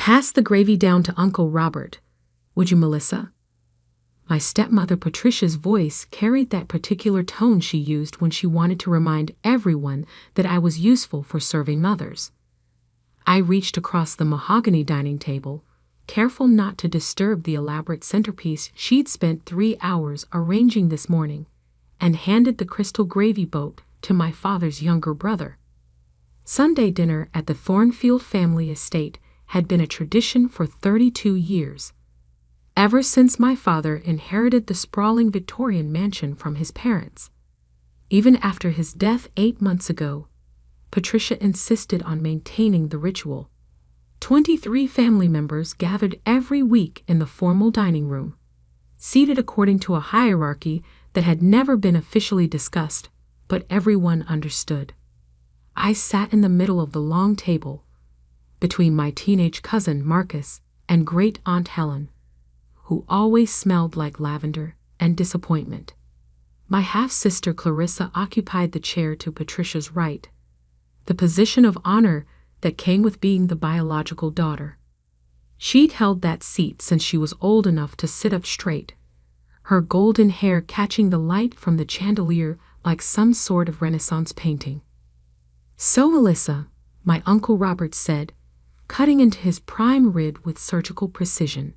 Pass the gravy down to Uncle Robert, would you, Melissa? My stepmother Patricia's voice carried that particular tone she used when she wanted to remind everyone that I was useful for serving mothers. I reached across the mahogany dining table, careful not to disturb the elaborate centerpiece she'd spent 3 hours arranging this morning, and handed the crystal gravy boat to my father's younger brother. Sunday dinner at the Thornfield family estate had been a tradition for 32 years. Ever since my father inherited the sprawling Victorian mansion from his parents. Even after his death 8 months ago, Patricia insisted on maintaining the ritual. 23 family members gathered every week in the formal dining room, seated according to a hierarchy that had never been officially discussed, but everyone understood. I sat in the middle of the long table, between my teenage cousin Marcus and great-aunt Helen, who always smelled like lavender and disappointment. My half-sister Clarissa occupied the chair to Patricia's right, the position of honor that came with being the biological daughter. She'd held that seat since she was old enough to sit up straight, her golden hair catching the light from the chandelier like some sort of Renaissance painting. "So, Melissa," my Uncle Robert said, cutting into his prime rib with surgical precision,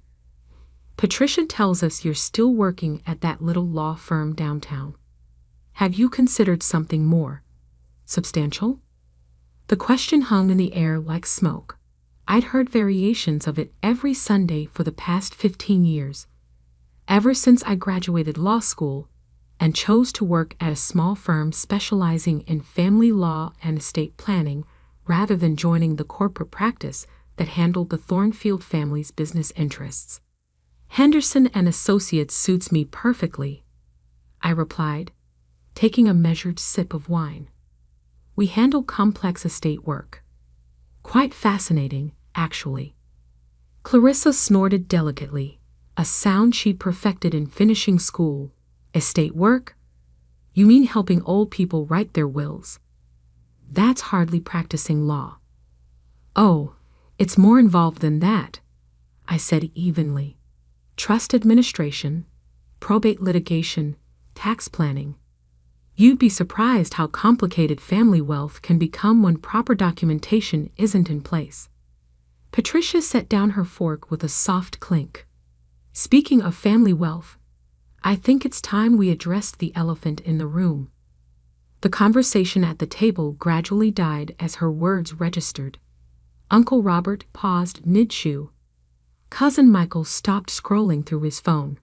"Patricia tells us you're still working at that little law firm downtown. Have you considered something more substantial?" The question hung in the air like smoke. I'd heard variations of it every Sunday for the past 15 years, ever since I graduated law school and chose to work at a small firm specializing in family law and estate planning rather than joining the corporate practice that handled the Thornfield family's business interests. "Henderson and Associates suits me perfectly," I replied, taking a measured sip of wine. "We handle complex estate work. Quite fascinating, actually." Clarissa snorted delicately, a sound she'd perfected in finishing school. "Estate work? You mean helping old people write their wills? That's hardly practicing law." "Oh, it's more involved than that," I said evenly. "Trust administration, probate litigation, tax planning. You'd be surprised how complicated family wealth can become when proper documentation isn't in place." Patricia set down her fork with a soft clink. "Speaking of family wealth, I think it's time we addressed the elephant in the room." The conversation at the table gradually died as her words registered. Uncle Robert paused mid-chew. Cousin Michael stopped scrolling through his phone.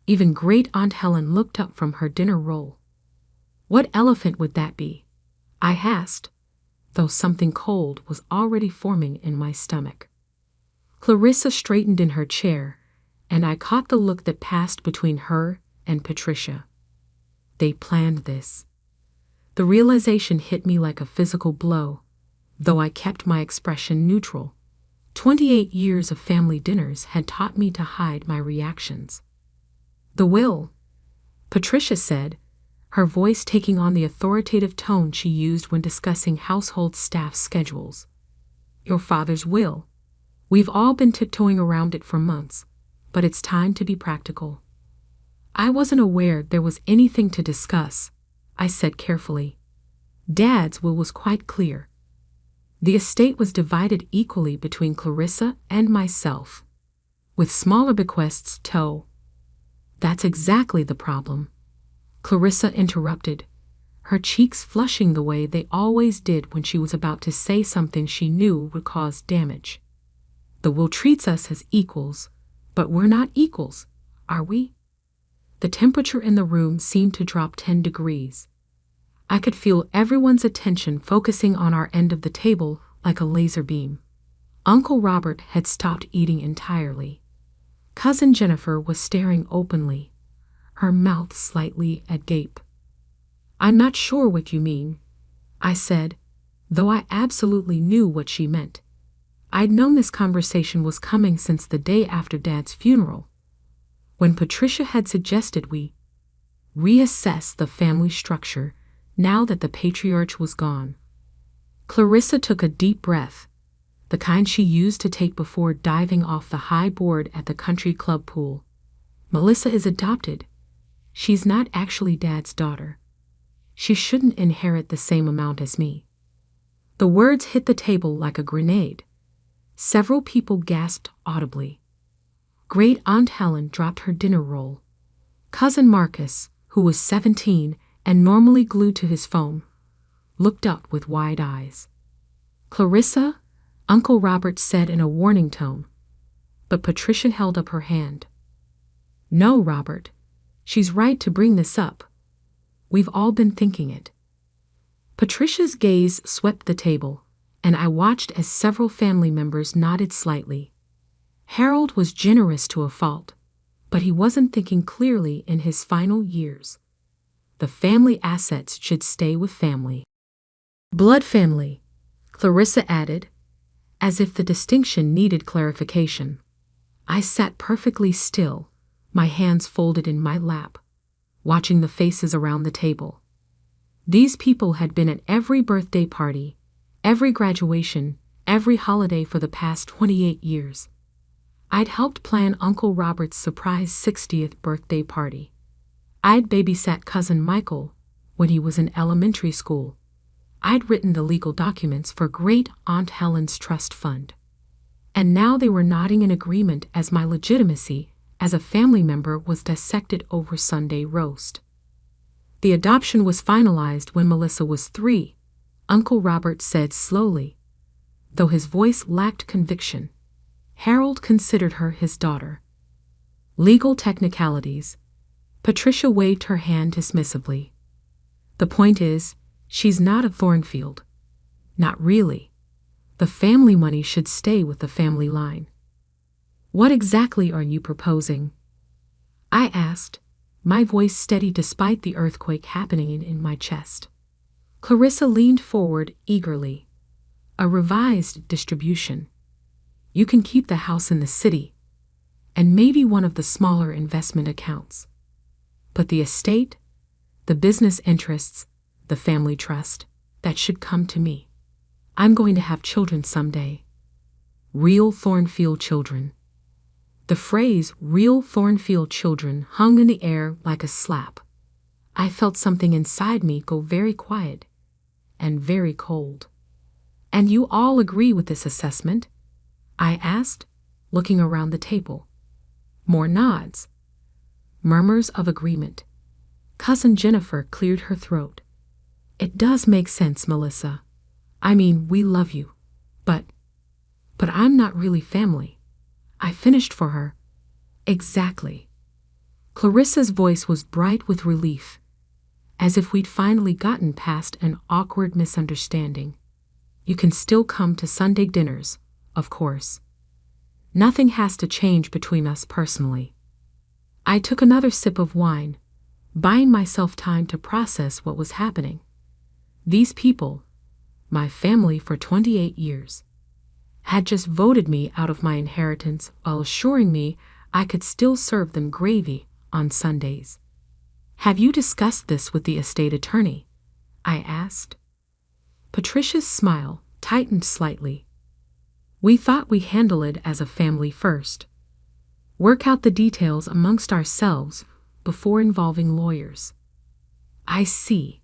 Even great-aunt Helen looked up from her dinner roll. "What elephant would that be?" I asked, though something cold was already forming in my stomach. Clarissa straightened in her chair, and I caught the look that passed between her and Patricia. They planned this. The realization hit me like a physical blow, though I kept my expression neutral. 28 years of family dinners had taught me to hide my reactions. "The will," Patricia said, her voice taking on the authoritative tone she used when discussing household staff schedules. "Your father's will. We've all been tiptoeing around it for months, but it's time to be practical." "I wasn't aware there was anything to discuss," I said carefully. "Dad's will was quite clear. The estate was divided equally between Clarissa and myself, with smaller bequests too." "That's exactly the problem," Clarissa interrupted, her cheeks flushing the way they always did when she was about to say something she knew would cause damage. "The will treats us as equals, but we're not equals, are we?" The temperature in the room seemed to drop 10 degrees. I could feel everyone's attention focusing on our end of the table like a laser beam. Uncle Robert had stopped eating entirely. Cousin Jennifer was staring openly, her mouth slightly agape. "I'm not sure what you mean," I said, though I absolutely knew what she meant. I'd known this conversation was coming since the day after Dad's funeral, when Patricia had suggested we reassess the family structure now that the patriarch was gone. Clarissa took a deep breath, the kind she used to take before diving off the high board at the country club pool. Melissa is adopted. She's not actually Dad's daughter. She shouldn't inherit the same amount as me. The words hit the table like a grenade. Several people gasped audibly. Great Aunt Helen dropped her dinner roll. Cousin Marcus, who was 17 and normally glued to his phone, looked up with wide eyes. Clarissa, Uncle Robert said in a warning tone, but Patricia held up her hand. No, Robert. She's right to bring this up. We've all been thinking it. Patricia's gaze swept the table, and I watched as several family members nodded slightly. Harold was generous to a fault, but he wasn't thinking clearly in his final years. The family assets should stay with family. Blood family, Clarissa added, as if the distinction needed clarification. I sat perfectly still, my hands folded in my lap, watching the faces around the table. These people had been at every birthday party, every graduation, every holiday for the past 28 years. I'd helped plan Uncle Robert's surprise 60th birthday party. I'd babysat Cousin Michael when he was in elementary school. I'd written the legal documents for Great Aunt Helen's trust fund. And now they were nodding in agreement as my legitimacy as a family member was dissected over Sunday roast. The adoption was finalized when Melissa was 3, Uncle Robert said slowly, though his voice lacked conviction. Harold considered her his daughter. Legal technicalities. Patricia waved her hand dismissively. The point is, she's not a Thornfield. Not really. The family money should stay with the family line. What exactly are you proposing? I asked, my voice steady despite the earthquake happening in my chest. Clarissa leaned forward eagerly. A revised distribution. You can keep the house in the city, and maybe one of the smaller investment accounts. But the estate, the business interests, the family trust, that should come to me. I'm going to have children someday. Real Thornfield children. The phrase real Thornfield children hung in the air like a slap. I felt something inside me go very quiet and very cold. And you all agree with this assessment? I asked, looking around the table. More nods. Murmurs of agreement. Cousin Jennifer cleared her throat. It does make sense, Melissa. I mean, we love you. But I'm not really family. I finished for her. Exactly. Clarissa's voice was bright with relief, as if we'd finally gotten past an awkward misunderstanding. You can still come to Sunday dinners, of course. Nothing has to change between us personally. I took another sip of wine, buying myself time to process what was happening. These people, my family for 28 years, had just voted me out of my inheritance while assuring me I could still serve them gravy on Sundays. Have you discussed this with the estate attorney? I asked. Patricia's smile tightened slightly. We thought we'd handle it as a family first. Work out the details amongst ourselves before involving lawyers. I see.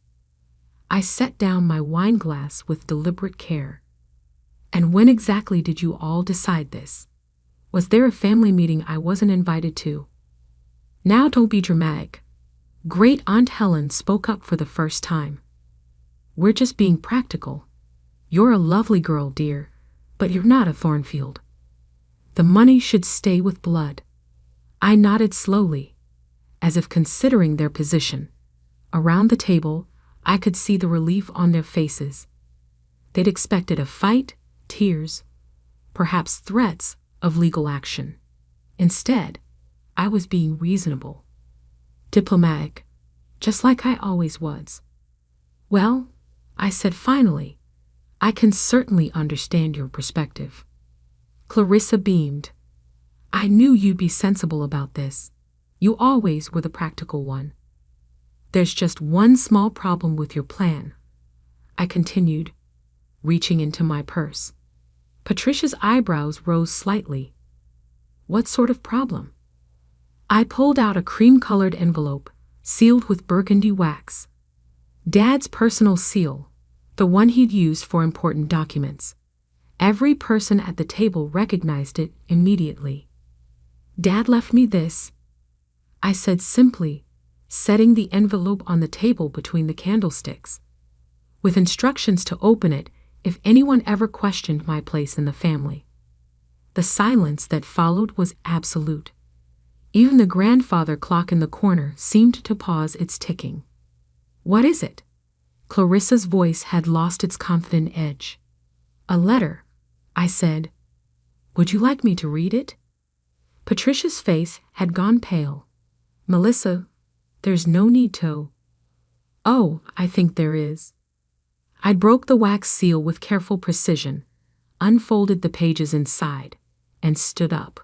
I set down my wine glass with deliberate care. And when exactly did you all decide this? Was there a family meeting I wasn't invited to? Now don't be dramatic. Great Aunt Helen spoke up for the first time. We're just being practical. You're a lovely girl, dear, but you're not a Thornfield. The money should stay with blood. I nodded slowly, as if considering their position. Around the table, I could see the relief on their faces. They'd expected a fight, tears, perhaps threats of legal action. Instead, I was being reasonable, diplomatic, just like I always was. Well, I said finally, I can certainly understand your perspective. Clarissa beamed. I knew you'd be sensible about this. You always were the practical one. There's just one small problem with your plan, I continued, reaching into my purse. Patricia's eyebrows rose slightly. What sort of problem? I pulled out a cream-colored envelope, sealed with burgundy wax. Dad's personal seal, the one he'd used for important documents. Every person at the table recognized it immediately. Dad left me this, I said simply, setting the envelope on the table between the candlesticks, with instructions to open it if anyone ever questioned my place in the family. The silence that followed was absolute. Even the grandfather clock in the corner seemed to pause its ticking. What is it? Clarissa's voice had lost its confident edge. A letter, I said. Would you like me to read it? Patricia's face had gone pale. Melissa, there's no need to. Oh, I think there is. I broke the wax seal with careful precision, unfolded the pages inside, and stood up.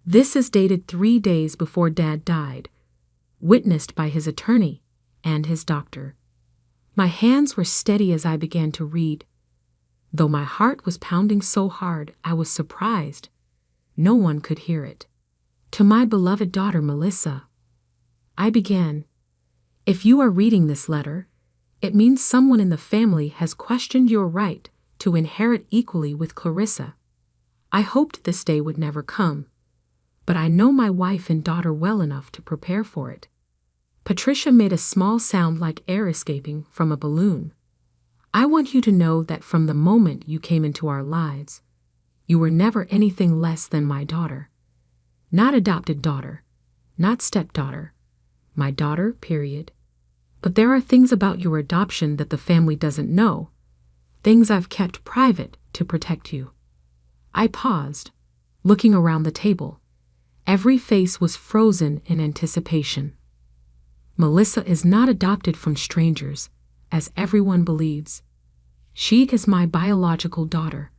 This is dated 3 days before Dad died, witnessed by his attorney and his doctor. My hands were steady as I began to read. Though my heart was pounding so hard, I was surprised. No one could hear it. To my beloved daughter, Melissa. I began. If you are reading this letter, it means someone in the family has questioned your right to inherit equally with Clarissa. I hoped this day would never come, but I know my wife and daughter well enough to prepare for it. Patricia made a small sound like air escaping from a balloon. I want you to know that from the moment you came into our lives, you were never anything less than my daughter. Not adopted daughter, not stepdaughter, my daughter, period. But there are things about your adoption that the family doesn't know, things I've kept private to protect you. I paused, looking around the table. Every face was frozen in anticipation. Melissa is not adopted from strangers, as everyone believes. She is my biological daughter,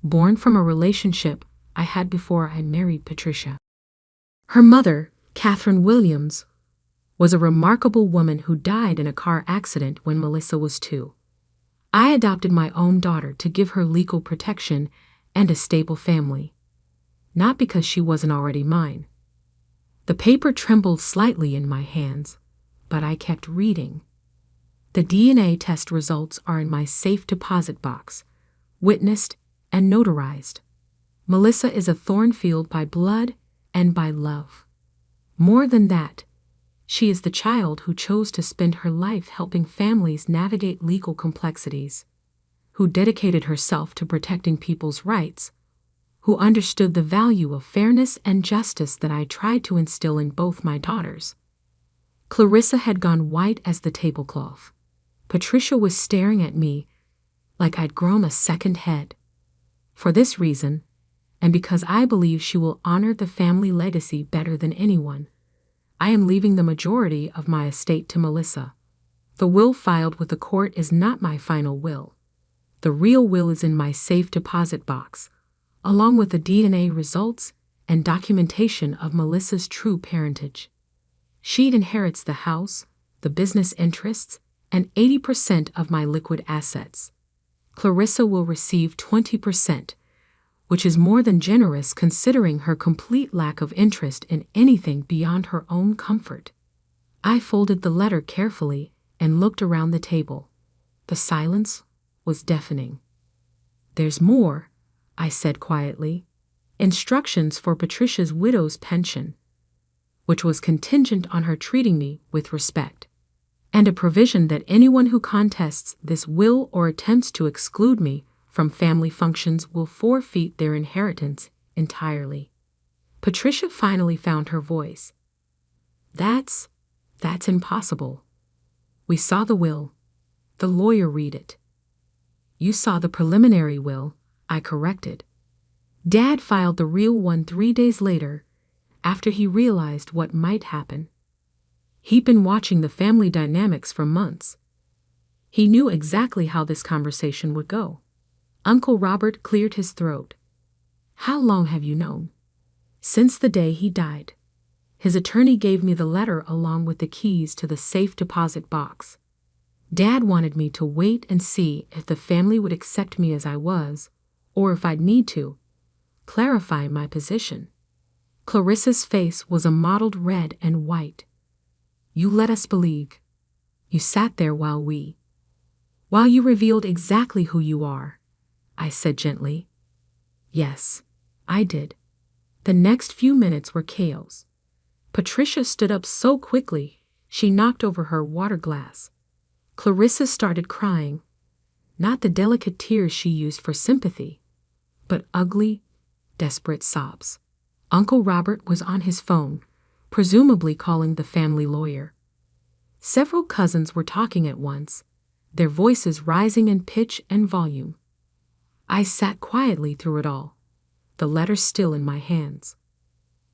born from a relationship I had before I married Patricia. Her mother, Catherine Williams, was a remarkable woman who died in a car accident when Melissa was 2. I adopted my own daughter to give her legal protection and a stable family, not because she wasn't already mine. The paper trembled slightly in my hands, but I kept reading. The DNA test results are in my safe deposit box, witnessed and notarized. Melissa is a Thornfield by blood and by love. More than that, she is the child who chose to spend her life helping families navigate legal complexities, who dedicated herself to protecting people's rights, who understood the value of fairness and justice that I tried to instill in both my daughters. Clarissa had gone white as the tablecloth. Patricia was staring at me like I'd grown a second head. For this reason, and because I believe she will honor the family legacy better than anyone, I am leaving the majority of my estate to Melissa. The will filed with the court is not my final will. The real will is in my safe deposit box, along with the DNA results and documentation of Melissa's true parentage. She inherits the house, the business interests, and 80% of my liquid assets. Clarissa will receive 20%, which is more than generous considering her complete lack of interest in anything beyond her own comfort. I folded the letter carefully and looked around the table. The silence was deafening. There's more, I said quietly. Instructions for Patricia's widow's pension, which was contingent on her treating me with respect, and a provision that anyone who contests this will or attempts to exclude me from family functions will forfeit their inheritance entirely. Patricia finally found her voice. That's impossible. We saw the will. The lawyer read it. You saw the preliminary will, I corrected. Dad filed the real one 3 days later, after he realized what might happen. He'd been watching the family dynamics for months. He knew exactly how this conversation would go. Uncle Robert cleared his throat. How long have you known? Since the day he died. His attorney gave me the letter along with the keys to the safe deposit box. Dad wanted me to wait and see if the family would accept me as I was, or if I'd need to, clarify my position. Clarissa's face was a mottled red and white. You let us believe. You sat there while you revealed exactly who you are, I said gently. Yes, I did. The next few minutes were chaos. Patricia stood up so quickly, she knocked over her water glass. Clarissa started crying, not the delicate tears she used for sympathy, but ugly, desperate sobs. Uncle Robert was on his phone, presumably calling the family lawyer. Several cousins were talking at once, their voices rising in pitch and volume. I sat quietly through it all, the letter still in my hands.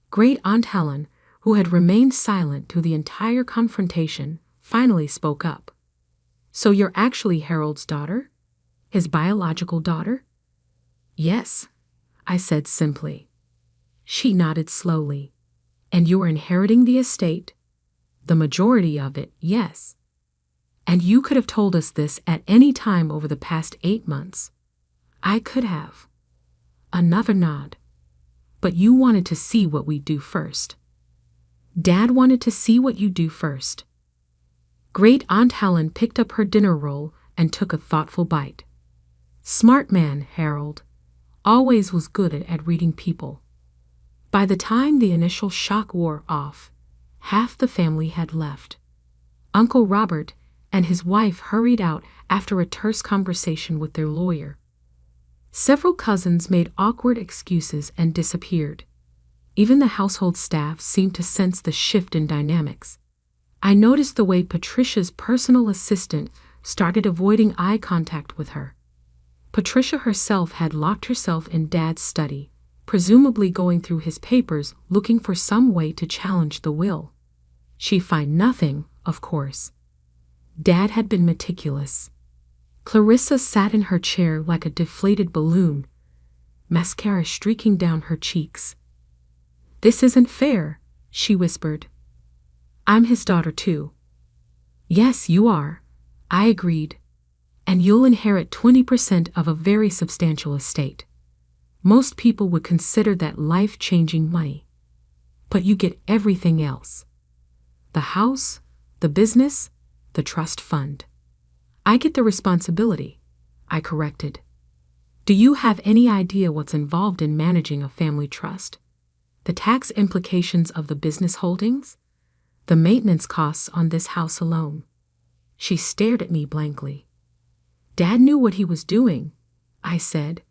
Great Aunt Helen, who had remained silent through the entire confrontation, finally spoke up. So you're actually Harold's daughter? His biological daughter? Yes, I said simply. She nodded slowly. And you're inheriting the estate? The majority of it, yes. And you could have told us this at any time over the past 8 months. I could have. Another nod. But you wanted to see what we do first. Dad wanted to see what you do first. Great Aunt Helen picked up her dinner roll and took a thoughtful bite. Smart man, Harold. Always was good at reading people. By the time the initial shock wore off, half the family had left. Uncle Robert and his wife hurried out after a terse conversation with their lawyer. Several cousins made awkward excuses and disappeared. Even the household staff seemed to sense the shift in dynamics. I noticed the way Patricia's personal assistant started avoiding eye contact with her. Patricia herself had locked herself in Dad's study, presumably going through his papers looking for some way to challenge the will. She'd find nothing, of course. Dad had been meticulous. Clarissa sat in her chair like a deflated balloon, mascara streaking down her cheeks. This isn't fair, she whispered. I'm his daughter too. Yes, you are, I agreed. And you'll inherit 20% of a very substantial estate. Most people would consider that life-changing money. But you get everything else. The house, the business, the trust fund. I get the responsibility, I corrected. Do you have any idea what's involved in managing a family trust? The tax implications of the business holdings? The maintenance costs on this house alone. She stared at me blankly. Dad knew what he was doing, I said.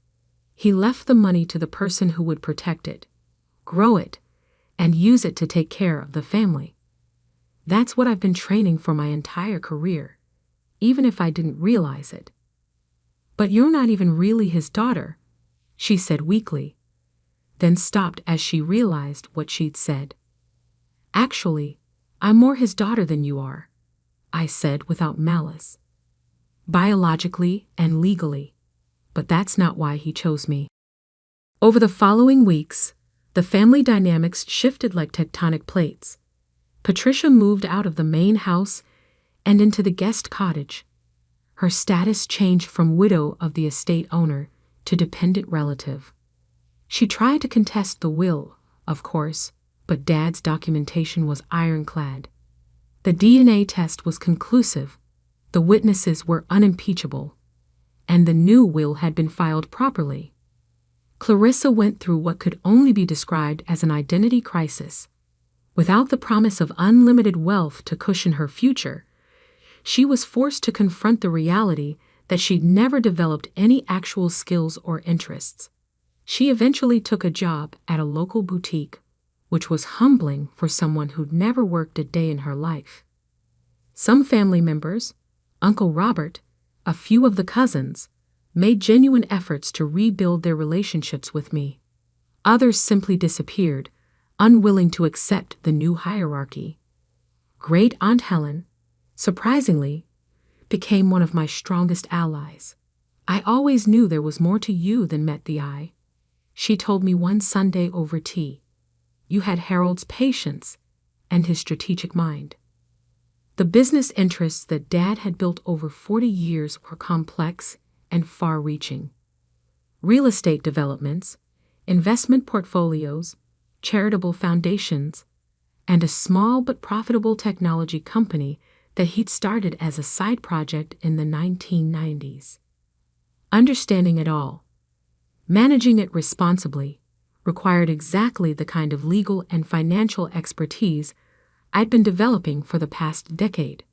He left the money to the person who would protect it, grow it, and use it to take care of the family. That's what I've been training for my entire career, even if I didn't realize it. But you're not even really his daughter, she said weakly, then stopped as she realized what she'd said. Actually, I'm more his daughter than you are, I said without malice. Biologically and legally, but that's not why he chose me. Over the following weeks, the family dynamics shifted like tectonic plates. Patricia moved out of the main house and into the guest cottage. Her status changed from widow of the estate owner to dependent relative. She tried to contest the will, of course, but Dad's documentation was ironclad. The DNA test was conclusive, the witnesses were unimpeachable, and the new will had been filed properly. Clarissa went through what could only be described as an identity crisis. Without the promise of unlimited wealth to cushion her future, she was forced to confront the reality that she'd never developed any actual skills or interests. She eventually took a job at a local boutique, which was humbling for someone who'd never worked a day in her life. Some family members, Uncle Robert, a few of the cousins, made genuine efforts to rebuild their relationships with me. Others simply disappeared, unwilling to accept the new hierarchy. Great Aunt Helen, surprisingly, became one of my strongest allies. I always knew there was more to you than met the eye, she told me one Sunday over tea. You had Harold's patience and his strategic mind. The business interests that Dad had built over 40 years were complex and far-reaching. real estate developments, investment portfolios, charitable foundations, and a small but profitable technology company that he'd started as a side project in the 1990s. Understanding it all, managing it responsibly, required exactly the kind of legal and financial expertise I'd been developing for the past decade.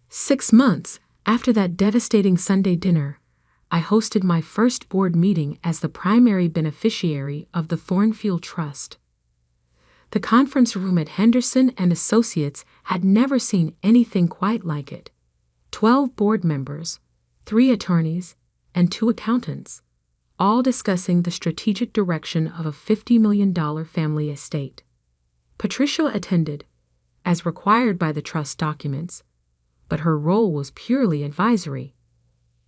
6 months after that devastating Sunday dinner, I hosted my first board meeting as the primary beneficiary of the Thornfield Trust. The conference room at Henderson and Associates had never seen anything quite like it. 12 board members, 3 attorneys, and 2 accountants, all discussing the strategic direction of a $50 million family estate. Patricia attended, as required by the trust documents, but her role was purely advisory.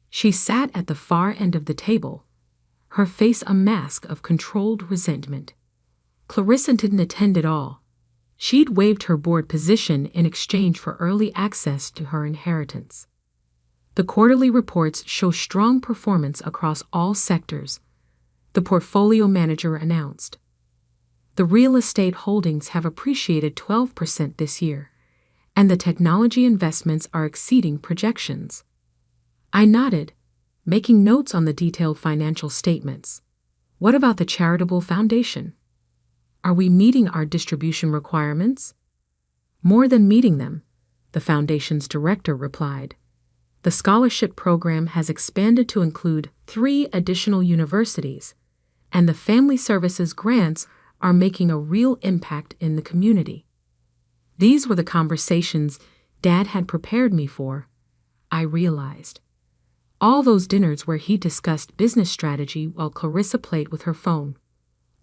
She sat at the far end of the table, her face a mask of controlled resentment. Clarissa didn't attend at all. She'd waived her board position in exchange for early access to her inheritance. The quarterly reports show strong performance across all sectors, the portfolio manager announced. The real estate holdings have appreciated 12% this year, and the technology investments are exceeding projections. I nodded, making notes on the detailed financial statements. What about the charitable foundation? Are we meeting our distribution requirements? More than meeting them, the foundation's director replied. The scholarship program has expanded to include 3 additional universities, and the family services grants are making a real impact in the community. These were the conversations Dad had prepared me for, I realized. All those dinners where he discussed business strategy while Clarissa played with her phone.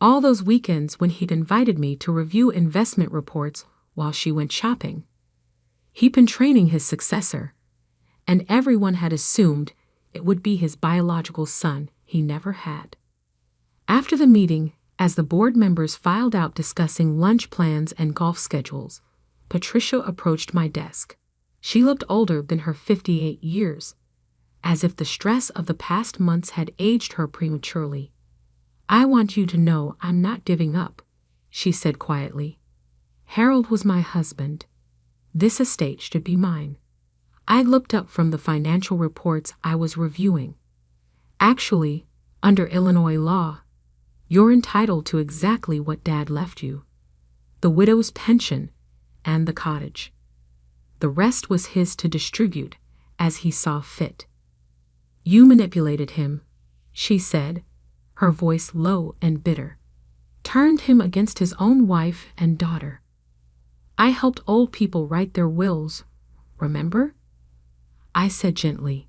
All those weekends when he'd invited me to review investment reports while she went shopping. He'd been training his successor, and everyone had assumed it would be his biological son he never had. After the meeting, as the board members filed out discussing lunch plans and golf schedules, Patricia approached my desk. She looked older than her 58 years, as if the stress of the past months had aged her prematurely. I want you to know I'm not giving up, she said quietly. Harold was my husband. This estate should be mine. I looked up from the financial reports I was reviewing. Actually, under Illinois law, you're entitled to exactly what Dad left you: the widow's pension and the cottage. The rest was his to distribute as he saw fit. You manipulated him, she said, her voice low and bitter. Turned him against his own wife and daughter. I helped old people write their wills, remember? I said gently.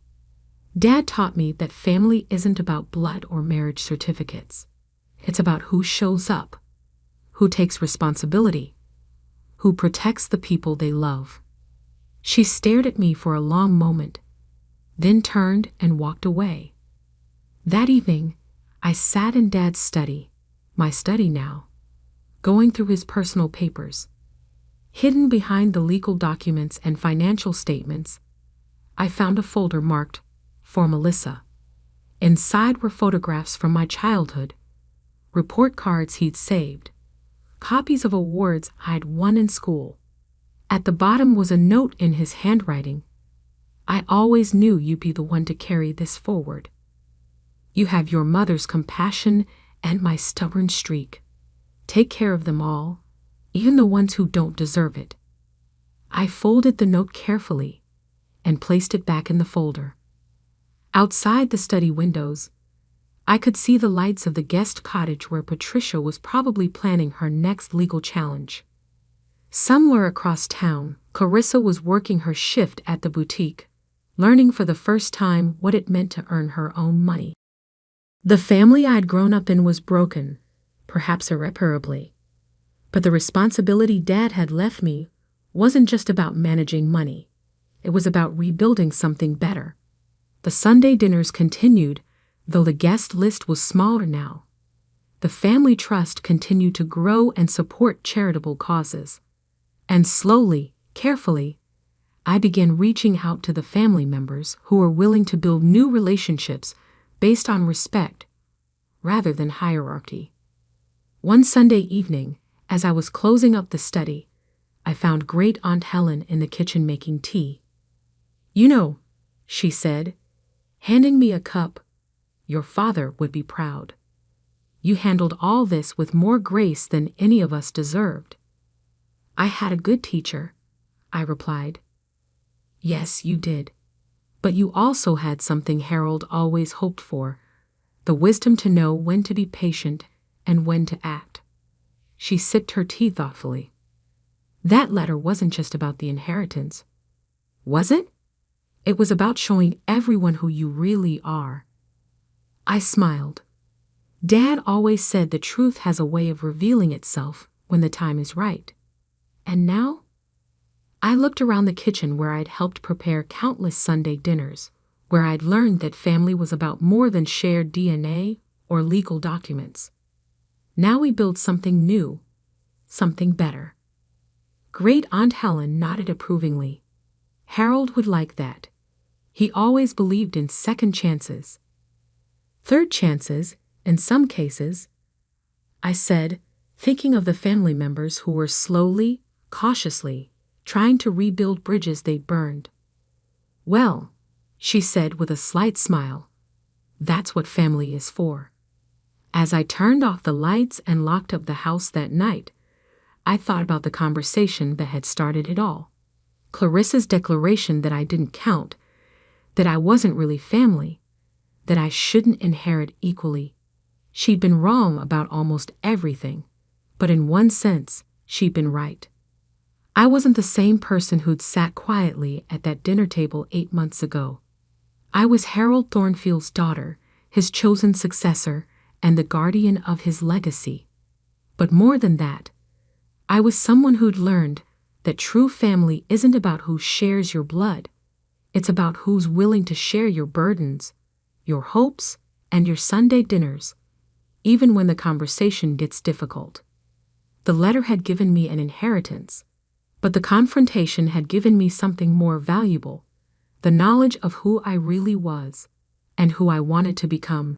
Dad taught me that family isn't about blood or marriage certificates. It's about who shows up, who takes responsibility, who protects the people they love. She stared at me for a long moment, then turned and walked away. That evening, I sat in Dad's study, my study now, going through his personal papers. Hidden behind the legal documents and financial statements, I found a folder marked, "For Melissa." Inside were photographs from my childhood, report cards he'd saved, copies of awards I'd won in school. At the bottom was a note in his handwriting. I always knew you'd be the one to carry this forward. You have your mother's compassion and my stubborn streak. Take care of them all, even the ones who don't deserve it. I folded the note carefully and placed it back in the folder. Outside the study windows, I could see the lights of the guest cottage where Patricia was probably planning her next legal challenge. Somewhere across town, Clarissa was working her shift at the boutique, learning for the first time what it meant to earn her own money. The family I'd grown up in was broken, perhaps irreparably. But the responsibility Dad had left me wasn't just about managing money. It was about rebuilding something better. The Sunday dinners continued, though the guest list was smaller now. The family trust continued to grow and support charitable causes. And slowly, carefully, I began reaching out to the family members who were willing to build new relationships based on respect rather than hierarchy. One Sunday evening, as I was closing up the study, I found Great Aunt Helen in the kitchen making tea. "You know," she said, handing me a cup, "your father would be proud. You handled all this with more grace than any of us deserved." "I had a good teacher," I replied. "Yes, you did. But you also had something Harold always hoped for, the wisdom to know when to be patient and when to act." She sipped her tea thoughtfully. "That letter wasn't just about the inheritance, was it? It was about showing everyone who you really are." I smiled. Dad always said the truth has a way of revealing itself when the time is right. And now? I looked around the kitchen where I'd helped prepare countless Sunday dinners, where I'd learned that family was about more than shared DNA or legal documents. Now we build something new, something better. Great Aunt Helen nodded approvingly. Harold would like that. He always believed in second chances. Third chances, in some cases, I said, thinking of the family members who were slowly, cautiously, trying to rebuild bridges they'd burned. "Well," she said with a slight smile, "that's what family is for." As I turned off the lights and locked up the house that night, I thought about the conversation that had started it all. Clarissa's declaration that I didn't count, that I wasn't really family, that I shouldn't inherit equally. She'd been wrong about almost everything, but in one sense, she'd been right. I wasn't the same person who'd sat quietly at that dinner table 8 months ago. I was Harold Thornfield's daughter, his chosen successor, and the guardian of his legacy. But more than that, I was someone who'd learned that true family isn't about who shares your blood. It's about who's willing to share your burdens, your hopes, and your Sunday dinners, even when the conversation gets difficult. The letter had given me an inheritance, but the confrontation had given me something more valuable, the knowledge of who I really was and who I wanted to become.